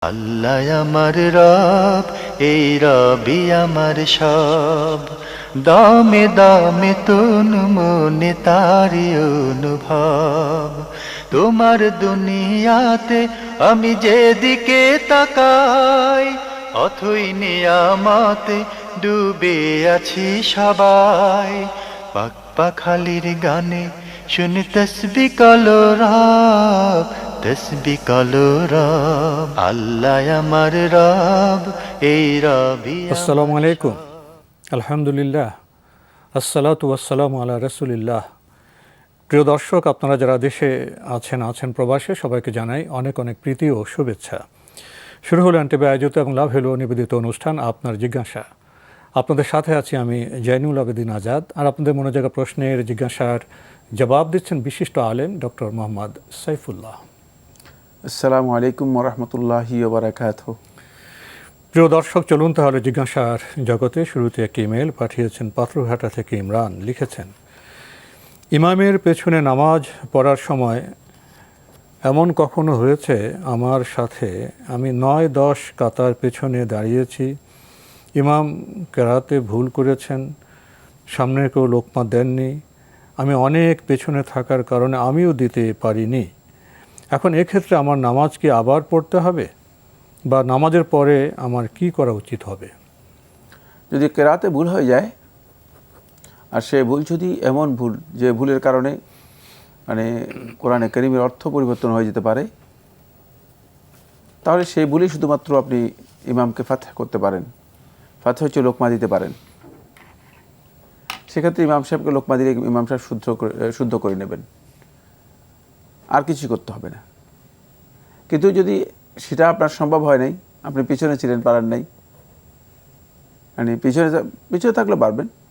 আল্লাহ আমার রব, এই রবি আমার সব। দামে দামে তুন মনে তারি অনুভব। তোমার দুনিয়াতে আমি যেদিকে তাকাই, অথই নিয়ামতে ডুবে আছি সবাই। পাক পাখালির গানে শুনি তসবি কলরব, তসবি কলরব। আল্লাহ আমার রব, এই রবি। আসসালামু আলাইকুম, আলহামদুলিল্লাহ, আসসালাতু ওয়াসসালামু আলা রাসূলিল্লাহ। প্রিয় দর্শক, আপনারা যারা দেশে আছেন প্রবাসে, সবাইকে জানাই অনেক অনেক প্রীতি ও শুভেচ্ছা। শুরু হলো এনটিভি আয়োজিত এবং লাভ হলো নিবেদিত অনুষ্ঠান আপনার জিজ্ঞাসা। আপনাদের সাথে আছি আমি জয়নুল আবেদিন আজাদ, আর আপনাদের মনে জায়গা প্রশ্নের জিজ্ঞাসার জবাব দিচ্ছেন বিশিষ্ট আলেম ডক্টর মোহাম্মদ সাইফুল্লাহ। আসসালামু আলাইকুম ওরহমতুল্লাহি ওবারাকাতুহু। প্রিয় দর্শক, চলুন তাহলে জিজ্ঞাসার জগতে। শুরুতে একটি ইমেল পাঠিয়েছেন পাথরঘাটা থেকে ইমরান। লিখেছেন, ইমামের পেছনে নামাজ পড়ার সময় এমন কখনো হয়েছে আমার সাথে, আমি ৯-১০ কাতার পেছনে দাঁড়িয়েছি, ইমাম কেরাতে ভুল করেছেন, সামনে কেউ লোকমা দেননি, আমি অনেক পেছনে থাকার কারণে আমিও দিতে পারিনি। এখন এক্ষেত্রে আমার নামাজ কি আবার পড়তে হবে, বা নামাজের পরে আমার কি করা উচিত হবে? যদি কেরাতে ভুল হয়ে যায়, আর সে ভুল যদি এমন ভুল যে ভুলের কারণে কোরআনে কারীমের অর্থ পরিবর্তন হয়ে যেতে পারে, তাহলে সেই ভুলই শুধুমাত্র আপনি ইমামকে ফাতহ করতে পারেন। ফাতহ হচ্ছে লোকমা দিতে পারেন। সেক্ষেত্রে ইমাম সাহেবকে লোকমা দিলে ইমাম সাহেব শুদ্ধ করে নেবেন, আর কিছু করতে হবে না। কিন্তু যদি সেটা আপনার সম্ভব হয় নাই, আপনি পিছনে ছিলেন, পারেন নাই, পিছনে থাকলে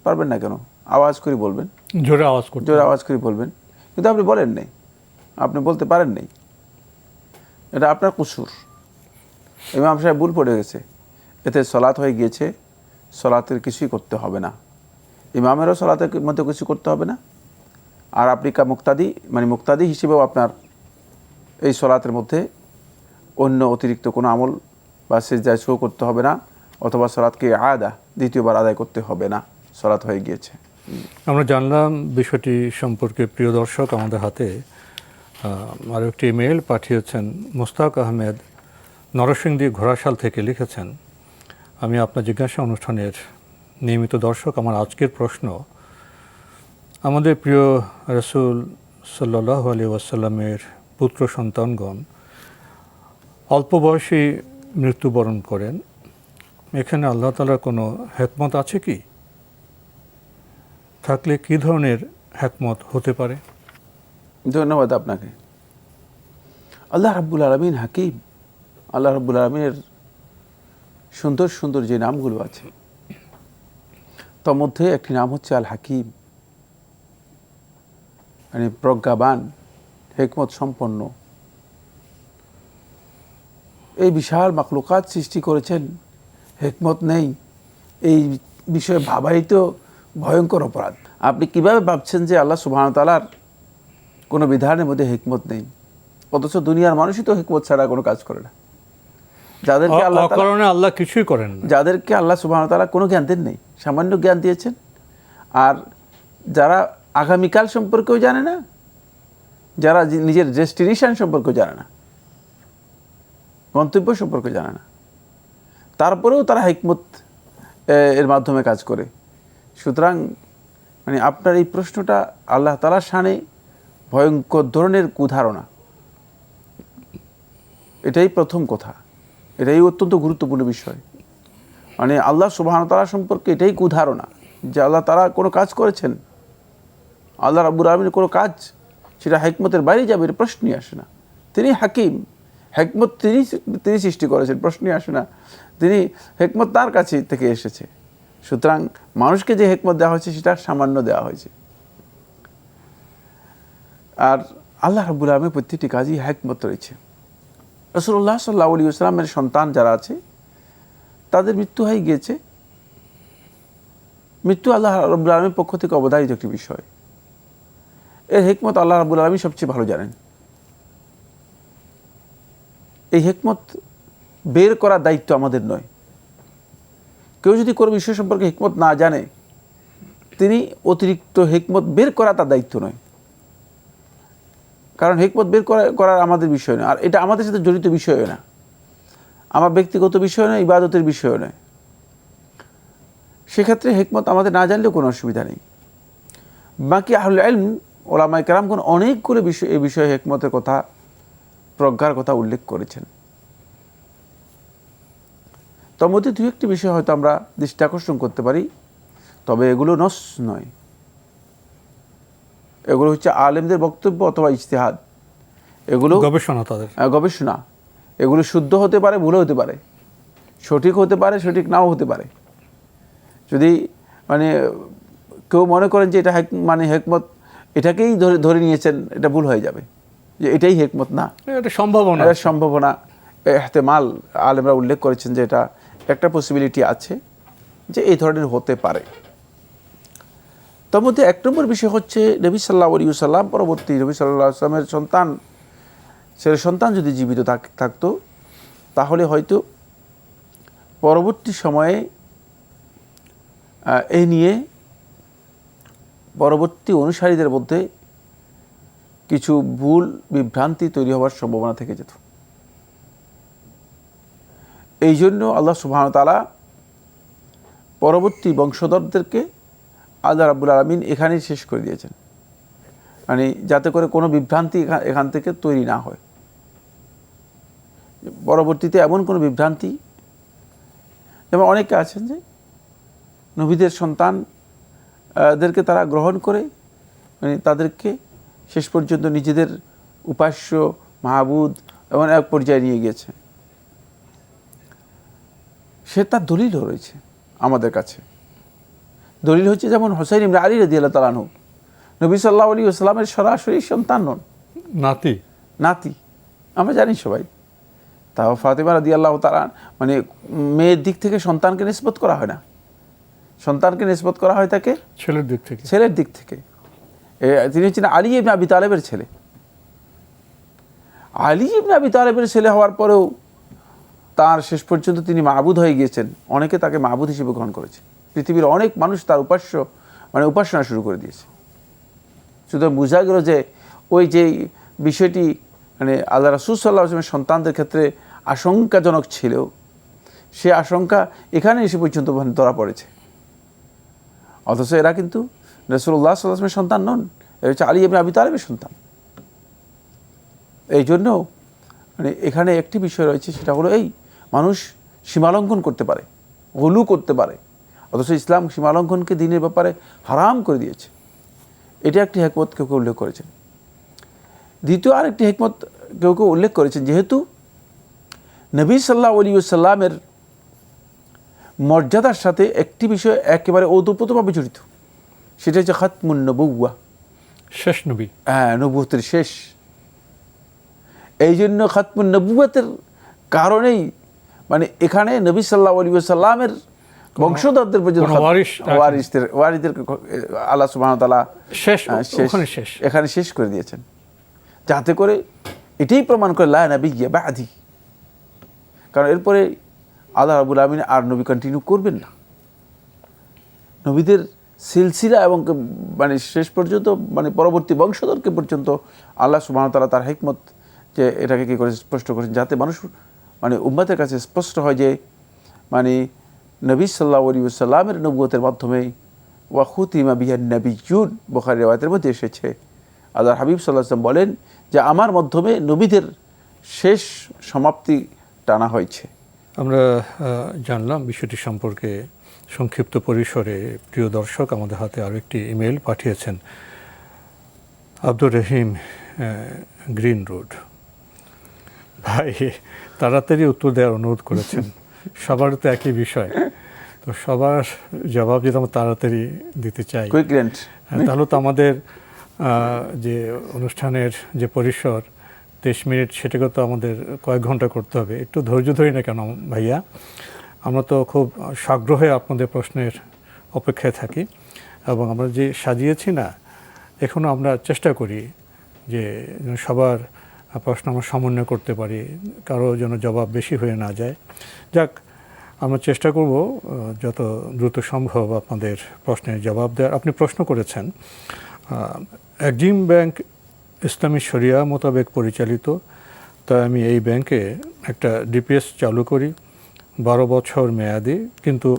পারবেন না কেন, আওয়াজ করে বলবেন, জোরে আওয়াজ করে বলবেন। কিন্তু আপনি বলেন নাই, আপনি বলতে পারেন নাই, এটা আপনার কুসুর। ইমাম সাহেব ভুল পড়ে গেছে, এতে সলাৎ হয়ে গিয়েছে, সলাতের কিছুই করতে হবে না, ইমামেরও সলাতের মধ্যে কিছু করতে হবে না। আর আপনি মুক্তাদি হিসেবেও আপনার এই সলাতের মধ্যে অন্য অতিরিক্ত কোনো আমল বা সিজদায় শো করতে হবে না, অথবা সলাতকে দ্বিতীয়বার আদায় করতে হবে না, সলাত হয়ে গিয়েছে। আমরা জানলাম বিষয়টি সম্পর্কে। প্রিয় দর্শক, আমাদের হাতে আরও একটি ইমেল পাঠিয়েছেন মুস্তাক আহমেদ নরসিংদী ঘোড়াশাল থেকে। লিখেছেন, আমি আপনার জিজ্ঞাসা অনুষ্ঠানের নিয়মিত দর্শক। আমার আজকের প্রশ্ন, আমাদের প্রিয় রাসূল সাল্লাল্লাহু আলাইহি ওয়াসাল্লামের পুত্র সন্তানগণ অল্প বয়সে মৃত্যুবরণ করেন, এখানে আল্লাহ তাআলার কোনো হিকমত আছে কি? থাকলে কী ধরনের হিকমত হতে পারে? ধন্যবাদ আপনাকে। আল্লাহ রাব্বুল আলামিন হাকিম। আল্লাহ রাব্বুল আলামিনের সুন্দর সুন্দর যে নামগুলো আছে, তার মধ্যে একটি নাম হচ্ছে আল হাকিম, প্রজ্ঞাবান, হিকমত সম্পন্ন। এই বিশাল মাখলুকাত সৃষ্টি করেছেন, হিকমত নেই, এই বিষয়ে ভাবাই তো ভয়ঙ্কর অপরাধ। আপনি কিভাবে ভাবছেন যে আল্লাহ সুবহানাহু ওয়া তাআলার কোনো বিধানের মধ্যে হিকমত নেই? অথচ দুনিয়ার মানুষই তো হিকমত ছাড়া কোনো কাজ করে না। যাদেরকে আল্লাহ কিছুই করেন না, যাদেরকে আল্লাহ সুবহানাহু ওয়া তাআলা কোনো জ্ঞান দেন নেই, সামান্য জ্ঞান দিয়েছেন। আর যারা আগামীকাল সম্পর্কেও জানে না, যারা নিজের ডেস্টিনেশন সম্পর্কেও জানে না, গন্তব্য সম্পর্কে জানে না, তারপরেও তারা হিকমত এর মাধ্যমে কাজ করে। সুতরাং আপনার এই প্রশ্নটা আল্লাহ তাআলার শানে ভয়ঙ্কর ধরনের কুধারণা। এটাই প্রথম কথা, এটাই অত্যন্ত গুরুত্বপূর্ণ বিষয়। আল্লাহ সুবহানাহু ওয়া তাআলা সম্পর্কে এটাই কুধারণা যে আল্লাহ তাআলা কোনো কাজ করেছেন, আল্লাহ রাব্বুল আলামিনের কোনো কাজ সেটা হিকমতের বাইরে যাবে, এর প্রশ্নই আসে না। তিনি হাকিম, হিকমত তিনি সৃষ্টি করেছেন, প্রশ্নই আসে না। তিনি হিকমত তার কাছে থেকে এসেছে। সুতরাং মানুষকে যে হিকমত দেওয়া হয়েছে সেটা সামান্য দেওয়া হয়েছে। আর আল্লাহ রাব্বুল আলামিনের প্রত্যেকটি কাজই হিকমত রয়েছে। রাসূলুল্লাহ সাল্লাল্লাহু আলাইহি ওয়াসাল্লামের সন্তান যারা আছে, তাদের মৃত্যু হয়ে গিয়েছে। মৃত্যু আল্লাহ রাব্বুল আলামিনের পক্ষ থেকে অবধারিত একটি বিষয়। এর হিকমত আল্লাহ রাব্বুল আলামিন সবচেয়ে ভালো জানেন। এই হিকমত বের করার দায়িত্ব আমাদের নয়। কেউ যদি কোনো বিষয় সম্পর্কে হিকমত না জানে, তিনি অতিরিক্ত হিকমত বের করা তার দায়িত্ব নয়। কারণ হিকমত বের করার আমাদের বিষয় নয়, আর এটা আমাদের সাথে জড়িত বিষয়ও না, আমার ব্যক্তিগত বিষয় নয়, ইবাদতের বিষয় নয়। সেক্ষেত্রে হিকমত আমাদের না জানলেও কোনো অসুবিধা নেই। বাকি আহলুল ইলম ওলামায়ে কেরামগণ অনেকগুলো বিষয় এই বিষয়ে হিকমতের কথা, প্রজ্ঞার কথা উল্লেখ করেছেন। তার মধ্যে দু একটি বিষয় হয়তো আমরা দৃষ্টি আকর্ষণ করতে পারি, তবে এগুলো নস নয়, এগুলো হচ্ছে আলেমদের বক্তব্য অথবা ইজতিহাদ, এগুলো গবেষণা, তাদের গবেষণা। এগুলো শুদ্ধ হতে পারে, ভুলও হতে পারে, সঠিক হতে পারে, সঠিক নাও হতে পারে। যদি মানে কেউ মনে করেন যে এটা হেকমত, এটাকেই ধরে নিয়েছেন, এটা ভুল হয়ে যাবে, যে এটাই হেকমত না, এটা সম্ভাবনা, এটা সম্ভাবনা, এহতেমাল আলেমরা উল্লেখ করেছেন যে এটা একটা পসিবিলিটি আছে যে এই ধরনের হতে পারে। তার মধ্যে এক নম্বর বিষয় হচ্ছে নবী সাল্লাল্লাহু আলাইহি ওয়াসাল্লাম পরবর্তী নবী সাল্লাল্লাহু আলাইহি ওয়াসাল্লামের ছেলে সন্তান যদি জীবিত থাকতো, তাহলে হয়তো পরবর্তী সময়ে এই নিয়ে পরবর্তী অনুসারীদের মধ্যে কিছু ভুল বিভ্রান্তি তৈরি হওয়ার সম্ভাবনা থেকে যেত। এই জন্য আল্লাহ সুবহানাহু ওয়া তাআলা পরবর্তী বংশধরদেরকে আল্লাহ রাব্বুল আলামিন এখানেই শেষ করে দিয়েছেন, মানে যাতে করে কোনো বিভ্রান্তি এখান থেকে তৈরি না হয়। পরবর্তীতে এমন কোনো বিভ্রান্তি, যেমন অনেকে আছেন যে নবীদের সন্তানদেরকে তারা গ্রহণ করে, মানে তাদেরকে শেষ পর্যন্ত নিজেদের উপাস্য মাহবুদ এমন এক পর্যায়ে নিয়ে গিয়েছে। সে তার দলিলও রয়েছে আমাদের কাছে। দলিল হচ্ছে যেমন হুসাইন ইবনে আলী রাদিয়াল্লাহু তাআলা আনহু নবী সাল্লাল্লাহু আলাইহি ওয়াসাল্লামের সরাসরি সন্তান নন, নাতি। আমরা জানি সবাই। তাও ফাতেমা রাদিয়াল্লাহু তাআলা, মানে মেয়ের দিক থেকে সন্তানকে নিসবত করা হয় না, সন্তানকে নিসবত করা হয় তাকে ছেলের দিক থেকে। তিনি হচ্ছেন আলী ইবনে আবি তালেবের ছেলে। আলী ইবনে আবি তালেবের ছেলে হওয়ার পরেও তার শেষ পর্যন্ত তিনি মাবুদ হয়ে গিয়েছেন। অনেকে তাকে মাবুদ হিসেবে গ্রহণ করেছে, পৃথিবীর অনেক মানুষ তার উপাসনা শুরু করে দিয়েছে। সুতরাং বোঝা গেল যে ওই যে বিষয়টি মানে আল্লাহ রাসূল সাল্লাল্লাহু আলাইহি ওয়াসাল্লামের সন্তানদের ক্ষেত্রে আশঙ্কাজনক ছিল, সে আশঙ্কা এখানে এসে পর্যন্ত ধরা পড়েছে। অথচ এরা কিন্তু রাসূলুল্লাহ সাল্লাল্লাহু আলাইহি ওয়াসাল্লামের সন্তান নন, এরা হচ্ছে আলী ইবনে আবি তালেবের সন্তান। এই জন্য মানে এখানে একটি বিষয় রয়েছে, সেটা হলো এই মানুষ সীমালঙ্ঘন করতে পারে, গুলু করতে পারে, অথচ ইসলাম সীমালঙ্ঘনকে দ্বীনের ব্যাপারে হারাম করে দিয়েছে। এটা একটি হিকমত কেউ উল্লেখ করেছেন। দ্বিতীয় আরেকটি হিকমত কেউ উল্লেখ করেছেন, যেহেতু নবী সাল্লাল্লাহু আলাইহি ওয়াসাল্লামের মর্যাদার সাথে একটি বিষয় একেবারে ওতপ্রোতভাবে জড়িত, সেটা হচ্ছে খাতমুন নবুওয়া, শেষ নবী, নবুয়তের শেষ। এই জন্য খাতমুন নবুওয়াতের কারণেই মানে এখানে নবী সাল্লাল্লাহু আলাইহি ওয়াসাল্লামের বংশধরদের পর্যন্ত ওয়ারিসদেরকে আল্লাহ সুবহানাহু ওয়া তাআলা এখানে শেষ করে দিয়েছেন, যাতে করে এটাই প্রমাণ করে লা নাবিয়্যা বা'দি, কারণ এরপরে আল্লাহ রাব্বুল আলামিন আর নবী কন্টিনিউ করবেন না। নবীদের সিলসিলা এবং মানে শেষ পর্যন্ত মানে পরবর্তী বংশধরকে পর্যন্ত আল্লাহ সুবহানাহু ওয়া তাআলা তার হিকমত যে এটাকে কী করে স্পষ্ট করেছেন, যাতে মানুষ মানে উম্মতের কাছে স্পষ্ট হয় যে মানে নবী সাল্লাল্লাহু আলাইহি ওয়াসাল্লামের নবুয়তের মাধ্যমে ওয়া খুতিমা বিহান নাবিয়্যুন, বুখারী riwayat-এর মধ্যে এসেছে আল্লাহর হাবিব সাল্লাল্লাহু আলাইহি ওয়াসাল্লাম বলেন যে আমার মাধ্যমে নবীদের শেষ সমাপ্তি টানা হয়েছে। আমরা জানলাম বিষয়টি সম্পর্কে সংক্ষিপ্ত পরিসরে। প্রিয় দর্শক, আমাদের হাতে আরও একটি ইমেল পাঠিয়েছেন আব্দুর রহিম, গ্রিন রোড। ভাই তাড়াতাড়ি উত্তর দেওয়ার অনুরোধ করেছেন, সবার তো একই বিষয়, তো সবার জবাব যদি আমরা তাড়াতাড়ি দিতে চাই তাহলে তো আমাদের যে অনুষ্ঠানের যে পরিসর 23 মিনিট, সেটাকে তো আমাদের কয়েক ঘন্টা করতে হবে। একটু ধৈর্য ধরি না কেন ভাইয়া, আমরা তো খুব সাগ্রহে আপনাদের প্রশ্নের অপেক্ষায় থাকি, এবং আমরা যে সাজিয়েছি না, এখনও আমরা চেষ্টা করি যে সবার প্রশ্ন আমরা সমন্বয় করতে পারি, কারো যেন জবাব বেশি হয়ে না যায়। যাক, আমরা চেষ্টা করব যত দ্রুত সম্ভব আপনাদের প্রশ্নের জবাব দেওয়ার। আপনি প্রশ্ন করেছেন এক্সিম ব্যাংক ইসলামী শরিয়া মোতাবেক পরিচালিত, তাই আমি এই ব্যাংকে একটা ডিপিএস চালু করি 12 বছর মেয়াদি, কিন্তু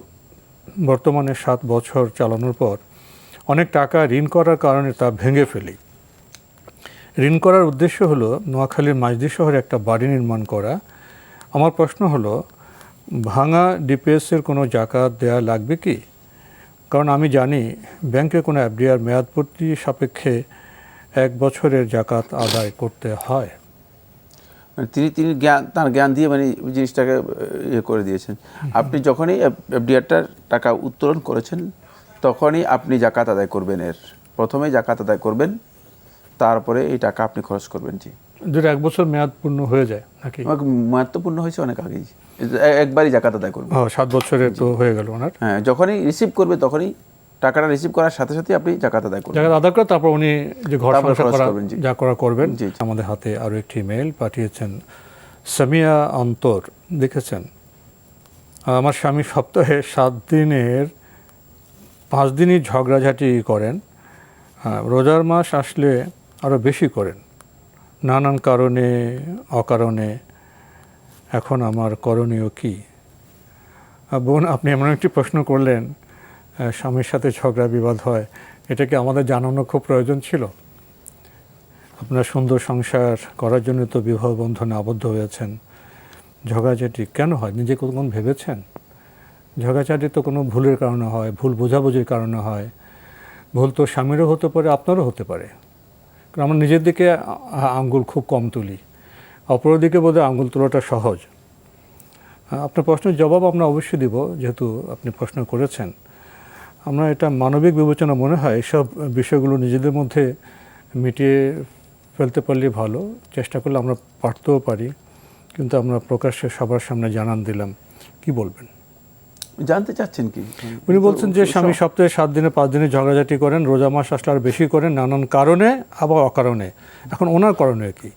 বর্তমানে 7 বছর চালানোর পর অনেক টাকা ঋণ করার কারণে তা ভেঙে ফেলি। ঋণ করার উদ্দেশ্য হলো নোয়াখালীর মাইজদি শহরে একটা বাড়ি নির্মাণ করা। আমার প্রশ্ন হলো, ভাঙা ডিপিএসের কোনো জাকাত দেয়া লাগবে কি? কারণ আমি জানি ব্যাংকে কোনো এফডিআর মেয়াদপূর্তি সাপেক্ষে 1 বছরের জাকাত আদায় করতে হয়। মানে তিনি তার জ্ঞান দিয়ে মানে জিনিসটাকে ইয়ে করে দিয়েছেন। আপনি যখনই এফডিআরটার টাকা উত্তোলন করেছেন তখনই আপনি জাকাত আদায় করবেন। প্রথমে জাকাত আদায় করবেন, তারপরে এই টাকা আপনি খরচ করবেন। জি, যদি 1 বছর মেয়াদ পূর্ণ হয়ে যায় নাকি? মেয়াদ তো পূর্ণ হয়েছে অনেক আগেই, একবারই জাকাত আদায় করবেন। 7 বছরের তো হয়ে গেল ওনার। হ্যাঁ, যখনই রিসিভ করবে তখনই টাকাটা রিসিভ করার সাথে সাথে আপনি জাকাত আদায় করবেন। জাকাত আদায় করে তারপর উনি যে ঘর তারপর সংসার খরচ করা করবেন, জি। যা করা করবেন। জি। আমাদের হাতে আরও একটি মেইল পাঠিয়েছেন সামিয়া অন্তর, লিখেছেন আমার স্বামী সপ্তাহে 7 দিনের 5 দিনই ঝগড়াঝাটি করেন, রোজার মাস আসলে আরও বেশি করেন, নানান কারণে অকারণে। এখন আমার করণীয় কি? বোন, আপনি এমন একটি প্রশ্ন করলেন, স্বামীর সাথে ঝগড়া বিবাদ হয়, এটা কি আমাদের জানানো খুব প্রয়োজন ছিল? আপনার সুন্দর সংসার করার জন্য তো বিবাহ বন্ধনে আবদ্ধ হয়েছেন, ঝগড়াঝাটি কেন হয় নিজে কখন ভেবেছেন? ঝগড়াঝাটি তো কোনো ভুলের কারণে হয়, ভুল বোঝাবুঝির কারণে হয়। ভুল তো স্বামীরও হতে পারে, আপনারও হতে পারে। কারণ আমরা নিজের দিকে আঙ্গুল খুব কম তুলি, অপরের দিকে বোধহয় আঙ্গুল তোলাটা সহজ। আপনার প্রশ্নের জবাব আমরা অবশ্যই দিব, যেহেতু আপনি প্রশ্ন করেছেন। আমরা এটা মানবিক বিবেচনা মনে হয় এসব বিষয়গুলো নিজেদের মধ্যে মিটিয়ে ফেলতে পারলে ভালো। চেষ্টা করলে আমরা পারতেও পারি, কিন্তু আমরা প্রকাশ্যে সবার সামনে জানান দিলাম। কি বলবেন? জানতে চাচ্ছেন কি? উনি বলছেন যে স্বামী সপ্তাহে 7 দিনে 5 দিনে ঝগড়াঝাটি করেন, রোজা মাস আসলে আর বেশি করেন, নানান কারণে আবার অকারণে। এখন ওনার করণীয় কি?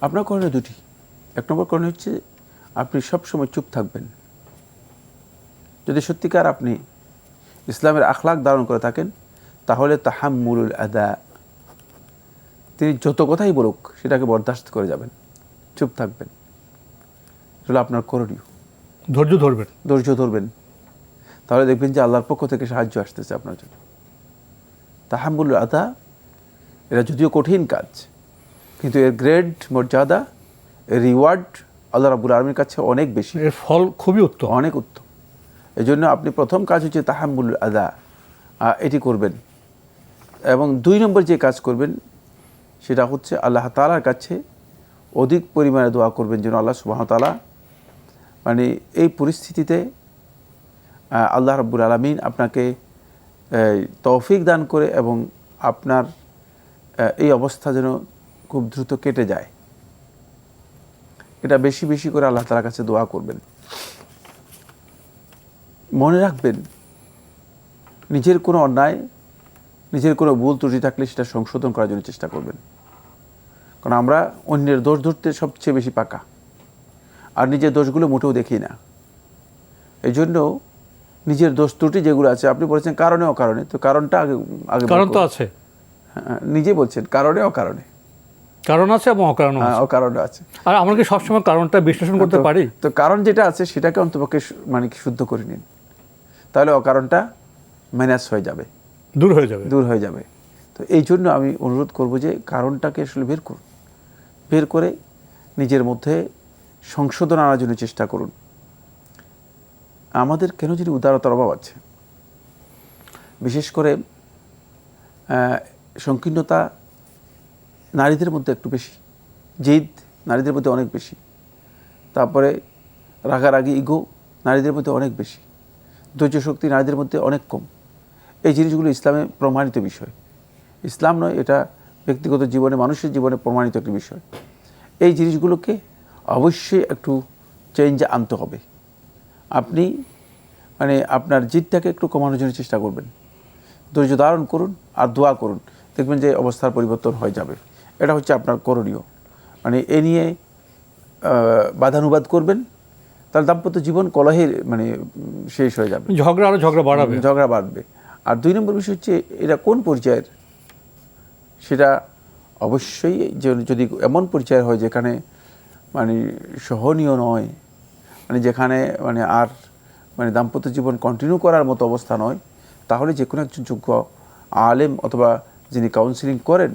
আপনার করণীয় দুটি। 1 নম্বর করণীয় হচ্ছে আপনি সবসময় চুপ থাকবেন। যদি সত্যিকার আপনি ইসলামের আখলাক ধারণ করে থাকেন তাহলে তাহাম্মুলুল আদা, তিনি যত কথাই বলুক সেটাকে বরদাস্ত করে যাবেন, চুপ থাকবেন। এগুলো আপনার করণীয়। ধৈর্য ধরবেন, তাহলে দেখবেন যে আল্লাহর পক্ষ থেকে সাহায্য আসতেছে আপনার জন্য। তাহাম্মুলুল আদা, এটা যদিও কঠিন কাজ, কিন্তু এর গ্রেড, মর্যাদা, এর রিওয়ার্ড আল্লাহ রাব্বুল আলামিনের কাছে অনেক বেশি, এর ফল খুবই উত্তম, অনেক উত্তম। এই জন্য আপনি প্রথম কাজ হচ্ছে তাহাম্মুলুল আদা, এটি করবেন। এবং 2 নম্বর যে কাজ করবেন সেটা হচ্ছে আল্লাহ তাআলার কাছে অধিক পরিমাণে দোয়া করবেন যেন আল্লাহ সুবহানাহু ওয়া তাআলা মানে এই পরিস্থিতিতে আল্লাহ রাব্বুল আলামিন আপনাকে তৌফিক দান করে এবং আপনার এই অবস্থা যেন খুব দ্রুত কেটে যায়। এটা বেশি বেশি করে আল্লাহ তাআলার কাছে দোয়া করবেন। মনে রাখবেন, নিজের কোনো অন্যায়, নিজের কোনো ভুল ত্রুটি থাকলে সেটা সংশোধন করার জন্য চেষ্টা করবেন। কারণ আমরা অন্যের দোষ ধরতে সবচেয়ে বেশি পাকা, আর নিজের দোষগুলো মোটেও দেখি না। এই জন্য নিজের দোষ ত্রুটি যেগুলো আছে, আপনি বলেছেন কারণে অকারণে, তো কারণটা আগে কারণ তো আছে। নিজে বলছেন কারণে অকারণে, কারণ আছে এবং অকারণও আছে। অকারণে আছে। আর আমরা কি সবসময় কারণটা বিশ্লেষণ করতে পারি? তো কারণ যেটা আছে সেটাকে অন্তপক্ষে মানে কি শুদ্ধ করে নিন, তাহলে অকারণটা ম্যানেজ হয়ে যাবে, দূর হয়ে যাবে। তো এই জন্য আমি অনুরোধ করব যে কারণটাকে আসলে বের করুন, বের করে নিজের মধ্যে সংশোধন আনার জন্য চেষ্টা করুন। আমাদের কেন যদি উদারতার অভাব আছে, বিশেষ করে সংকীর্ণতা নারীদের মধ্যে একটু বেশি, জিদ নারীদের মধ্যে অনেক বেশি, তারপরে রাগারাগি ইগো নারীদের মধ্যে অনেক বেশি, ধৈর্য শক্তি নারীদের মধ্যে অনেক কম। এই জিনিসগুলো ইসলামে প্রমাণিত বিষয়। ইসলাম নয়, এটা ব্যক্তিগত জীবনে, মানুষের জীবনে প্রমাণিত একটি বিষয়। এই জিনিসগুলোকে অবশ্যই একটু চেঞ্জ আনতে হবে। আপনি মানে আপনার জিদটাকে একটু কমানোর জন্য চেষ্টা করবেন, ধৈর্য ধারণ করুন আর দোয়া করুন, দেখবেন যে অবস্থার পরিবর্তন হয়ে যাবে। এটা হচ্ছে আপনার করণীয়। মানে এ নিয়ে বাদানুবাদ করবেন, তাহলে দাম্পত্য জীবন কলহের মানে শেষ হয়ে যাবে, ঝগড়া বাড়াবে। ঝগড়া বাড়বে। আর 2 নম্বর বিষয় হচ্ছে এটা কোন পর্যায়ের, সেটা অবশ্যই যদি এমন পর্যায়ের হয় যেখানে মানে সহনীয় নয়, মানে যেখানে মানে আর মানে দাম্পত্য জীবন কন্টিনিউ করার মতো অবস্থা নয়, তাহলে যে কোনো একজন যোগ্য আলেম অথবা যিনি কাউন্সিলিং করেন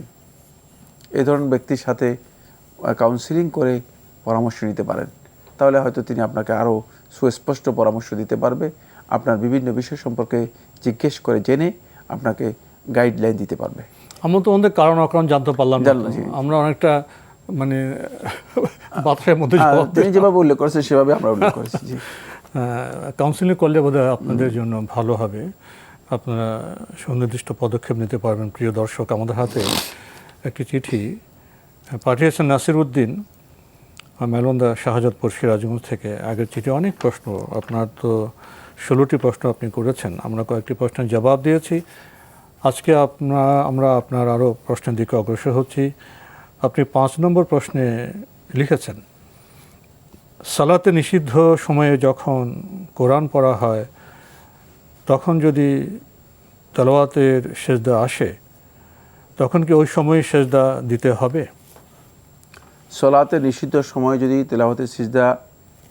এই ধরনের ব্যক্তির সাথে কাউন্সিলিং করে পরামর্শ নিতে পারেন। তাহলে হয়তো তিনি আপনাকে আরও সুস্পষ্ট পরামর্শ দিতে পারবে, আপনার বিভিন্ন বিষয় সম্পর্কে জিজ্ঞেস করে জেনে আপনাকে গাইডলাইন দিতে পারবে। আমরা তো আমাদের কারণ অকারণ জানতে পারলাম না, আমরা অনেকটা মানে বাতাসের মধ্যে তিনি যেভাবে উল্লেখ করেছেন সেভাবে আমরা উল্লেখ করেছি। কাউন্সিলিং করলে বোধহয় আপনাদের জন্য ভালো হবে, আপনারা সুনির্দিষ্ট পদক্ষেপ নিতে পারবেন। প্রিয় দর্শক, আমাদের হাতে একটি চিঠি পাঠিয়েছেন নাসির উদ্দিন, মেলন্দা শাহজাদপুর সিরাজগঞ্জ থেকে। আগের চিঠি অনেক প্রশ্ন, আপনার তো 16টি প্রশ্ন আপনি করেছেন, আমরা কয়েকটি প্রশ্নের জবাব দিয়েছি। আজকে আমরা আপনার আরও প্রশ্নের দিকে অগ্রসর হচ্ছি। আপনি 5 নম্বর প্রশ্নে লিখেছেন, সালাতে নিষিদ্ধ সময়ে যখন কোরআন পড়া হয় তখন যদি তেলাওয়াতের সেজদা আসে তখন কি ওই সময় সেজদা দিতে হবে? সলাতে নিষিদ্ধ সময় যদি তেলাওয়াতের সিজদা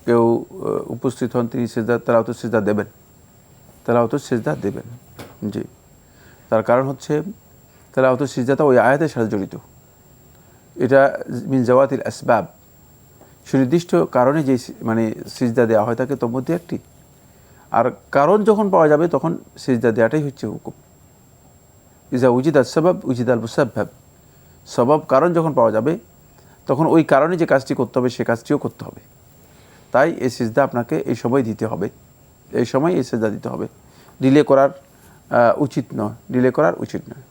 কেউ উপস্থিত হন, তিনি তেলাওয়াতের সিজদা দেবেন, তেলাওয়াতের সিজদা দেবেন। জি, তার কারণ হচ্ছে তেলাওয়াতের সিজদাটা ওই আয়াতের সাথে জড়িত। এটা মিন জাওয়াতিল আসবাব, সুনির্দিষ্ট কারণে যে মানে সিজদা দেওয়া হয় তাকে তোর মধ্যে একটি। আর কারণ যখন পাওয়া যাবে তখন সিজদা দেওয়াটাই হচ্ছে হুকুম। ইজা উজিদ আল সবাব উজিদ আল মুসাব্বাব, সবাব কারণ যখন পাওয়া যাবে তখন ওই কারণে যে কাজটি করতে হবে সে কাজটিও করতে হবে। তাই এই সিজদা আপনাকে এই সময় দিতে হবে, এই সময় এই সিজদা দিতে হবে, ডিলে করার উচিত নয়, ডিলে করার উচিত নয়।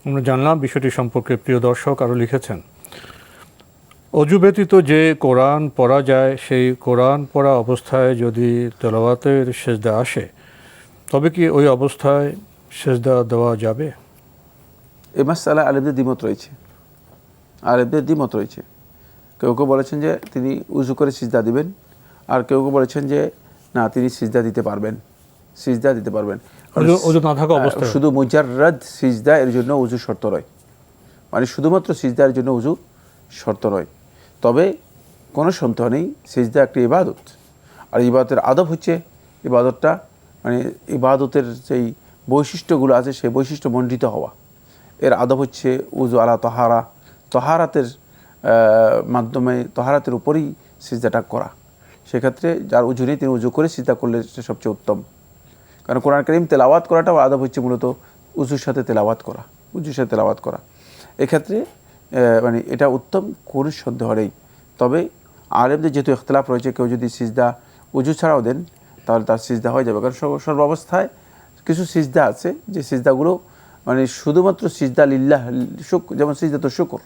আমরা জানলাম বিষয়টি সম্পর্কে। প্রিয় দর্শক আরও লিখেছেন, অজু ব্যতীত যে কোরআন পড়া যায় সেই কোরআন পড়া অবস্থায় যদি তেলাওয়াতের সেজদা আসে তবে কি ওই অবস্থায় সেজদা দেওয়া যাবে? এই মাসআলা আলেমদের দ্বিমত রয়েছে, কেউ কেউ বলেছেন যে তিনি উজু করে সিজদা দিবেন, আর কেউ কেউ বলেছেন যে না, তিনি সিজদা দিতে পারবেন। অজু না থাকা অবস্থায় শুধু মুজাররাদ সিজদা এর জন্য উজু শর্ত নয়, মানে শুধুমাত্র সিজদার জন্য উজু শর্ত নয়। তবে কোনো সন্দেহ নেই সিজদা একটি ইবাদত, আর ইবাদতের আদব হচ্ছে ইবাদতটা মানে ইবাদতের যেই বৈশিষ্ট্যগুলো আছে সেই বৈশিষ্ট্য মণ্ডিত হওয়া। এর আদব হচ্ছে উজু আলা তহারা, তহারাতের মাধ্যমে তহারাতের উপরেই সিজদাটা করা। সেক্ষেত্রে যার উজু নেই তিনি উজু করে সিজদা করলে সে সবচেয়ে উত্তম। কারণ কোরআন কারীম তেলাওয়াত করাটাও আদব হচ্ছে মূলত উজুর সাথে তেলাওয়াত করা, এক্ষেত্রে মানে এটা উত্তম, কোনো সন্দেহ নেই। তবে আলেমদের যেহেতু ইখতিলাফ রয়েছে, কেউ যদি সিজদা উজু ছাড়াও দেন তাহলে তার সিজদা হয়ে যাবে। কারণ সর্বাবস্থায় কিছু সিজদা আছে যে সিজদাগুলো মানে শুধুমাত্র সিজদা লিল্লাহ, যেমন সিজদাতুল শুকর,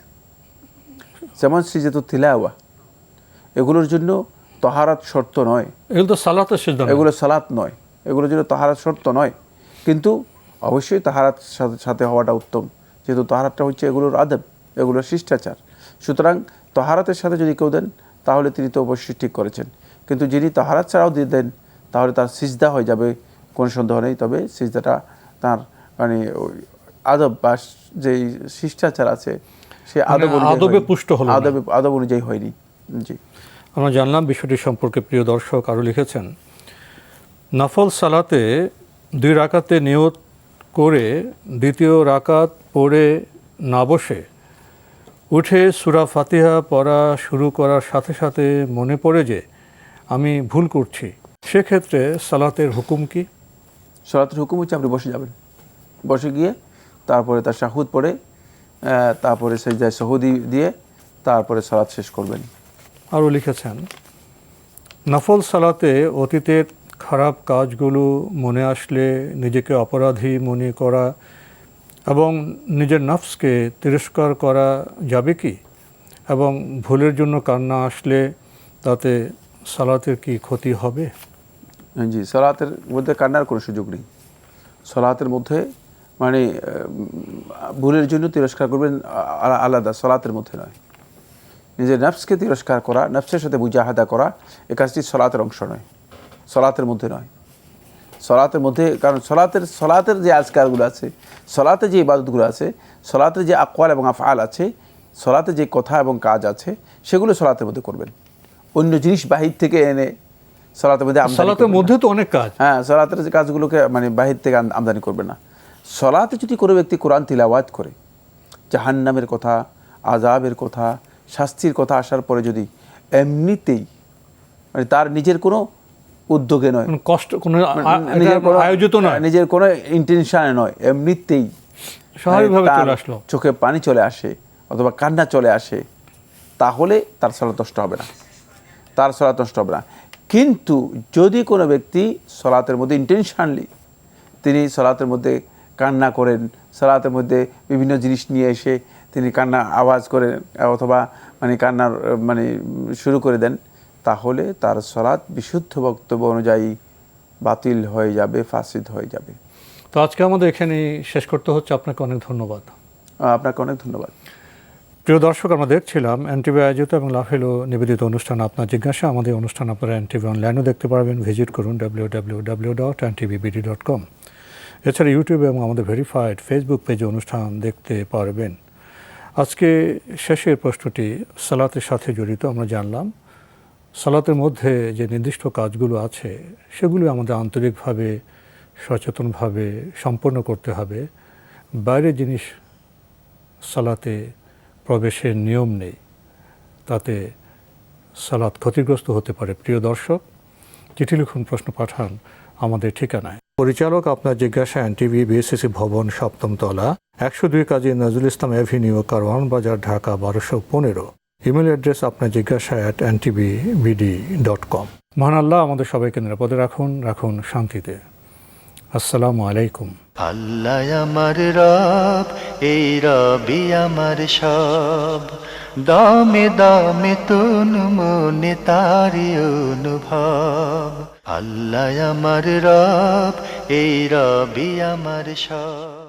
যেমন সিজদাতুল তিলাওয়া, এগুলোর জন্য তহারাত শর্ত নয়, এগুলো তো সালাতের সিজদা, এগুলো সালাত নয়, এগুলোর জন্য তহারাত শর্ত নয়। কিন্তু অবশ্যই তাহারাত সাথে হওয়াটা উত্তম, যেহেতু তাহারাতটা হচ্ছে এগুলোর আদব, এগুলোর শিষ্টাচার। সুতরাং তাহারাতের সাথে যদি কেউ দেন তাহলে তিনি তো অবশ্যই ঠিক করেছেন, কিন্তু যিনি তাহারাত ছাড়াও দিয়ে দেন তাহলে তার সিজদা হয়ে যাবে, কোনো সন্দেহ নেই। তবে সিজদাটা তার মানে আদব বা যেই শিষ্টাচার আছে সে আদবে পুষ্ট হলো, আদব অনুযায়ী হয়নি। জি, আমরা জানলাম বিষয়টি সম্পর্কে। প্রিয় দর্শক আরও লিখেছেন, নফল সালাতে 2 রাকাতে নিয়ত করে দ্বিতীয় রাকাত পড়ে না বসে উঠে সূরা ফাতিহা পড়া শুরু করার সাথে সাথে মনে পড়ে যে আমি ভুল করছি, সেক্ষেত্রে সালাতের হুকুম কি? সালাতের হুকুম হচ্ছে আপনি বসে যাবেন, বসে গিয়ে তারপরে তার শাহুদ পড়ে তারপরে সেজদায় সহুদি দিয়ে তারপরে সালাত শেষ করবেন। আরও লিখেছেন, নফল সালাতে অতীতের খারাপ কাজগুলো মনে আসলে নিজেকে অপরাধী মনে করা এবং নিজের নফসকে তিরস্কার করা যাবে কি? এবং ভুলের জন্য কান্না আসলে তাতে সালাতের কি ক্ষতি হবে? জি, সালাতের মধ্যে কান্নার কোনো সুযোগ নেই। সালাতের মধ্যে মানে ভুলের জন্য তিরস্কার করবেন আলাদা, সালাতের মধ্যে নয়। নিজের নফসকে তিরস্কার করা, নফসের সাথে মুজাহাদা করা, এ কাজটি সলাতের অংশ নয়, সলাতের মধ্যে নয়। সলাতের মধ্যে, কারণ সলাতের যে আজকারগুলো আছে, সলাতে যে ইবাদতগুলো আছে, সলাতে যে আকওয়াল এবং আফআল আছে, সলাতে যে কথা এবং কাজ আছে, সেগুলো সলাতের মধ্যে করবেন। অন্য জিনিস বাহির থেকে এনে সলাতের মধ্যে সালাতের মধ্যে তো অনেক কাজ, হ্যাঁ, সলাতের যে কাজগুলোকে মানে বাহির থেকে আমদানি করবে না। সলাতে যদি কোনো ব্যক্তি কোরআন তিলাওয়াত করে, জাহান্নামের কথা, আযাবের কথা, শাস্তির কথা আসার পরে যদি এমনিতেই, মানে তার নিজের কোনো উদ্যোগে নয়, কষ্ট কোনো নিজের কোনো আয়োজিত নয়, নিজের কোনো ইন্টেনশনে নয়, এমনিতেই স্বাভাবিকভাবে তার চলে আসলো, চোখে পানি চলে আসে অথবা কান্না চলে আসে, তাহলে তার সালাত নষ্ট হবে না, তার সালাত নষ্ট হবে না। কিন্তু যদি কোনো ব্যক্তি সালাতের মধ্যে ইন্টেনশনলি তিনি সালাতের মধ্যে কান্না করেন, সালাতের মধ্যে বিভিন্ন জিনিস নিয়ে এসে তিনি কান্না আওয়াজ করেন অথবা মানে কান্নার মানে শুরু করে দেন, তাহলে তার সালাত বিশুদ্ধ বক্তব্য অনুযায়ী বাতিল হয়ে যাবে, ফাসিদ হয়ে যাবে। তো আজকে আমাদের এখানে শেষ করতে হচ্ছে। আপনাকে অনেক ধন্যবাদ। আপনাকে অনেক ধন্যবাদ। প্রিয় দর্শক, আমরা দেখছিলাম এনটিভি আয়োজিত এবং লাভেলো নিবেদিত অনুষ্ঠান আপনার জিজ্ঞাসা। আমাদের অনুষ্ঠান আপনারা এনটিভি অনলাইনেও দেখতে পারবেন, ভিজিট করুন www.ntvbd.com। এছাড়া ইউটিউবে এবং আমাদের ভেরিফাইড ফেসবুক পেজে অনুষ্ঠান দেখতে পারবেন। আজকে শেষের প্রশ্নটি সালাতের সাথে জড়িত। আমরা জানলাম সালাতের মধ্যে যে নির্দিষ্ট কাজগুলো আছে সেগুলো আমাদের আন্তরিকভাবে সচেতনভাবে সম্পন্ন করতে হবে। বাইরের জিনিস সালাতে প্রবেশের নিয়ম নেই, তাতে সালাত ক্ষতিগ্রস্ত হতে পারে। প্রিয় দর্শক, চিঠি লিখুন, প্রশ্ন পাঠান আমাদের ঠিকানায়। পরিচালক আপনার জিজ্ঞাসা, এনটিভি, বিএসসিসি ভবন, ৭ম তলা, ১০২ কাজী নজরুল ইসলাম অ্যাভিনিউ, কারওয়ান বাজার, ঢাকা ১২১৫। ইমেল অ্যাড্রেস আপনার জিজ্ঞাসা @ntvbd.com। মহান আল্লাহ আমাদের সবাইকে নিরাপদে রাখুন, রাখুন শান্তিতে। আসসালামু আলাইকুম। আল্লাহ আমার রব, এই রবি আমার সব, দামে দামে তুন মনে তারি অনুভব। আল্লাহ আমার রব, এই রবি আমার সব।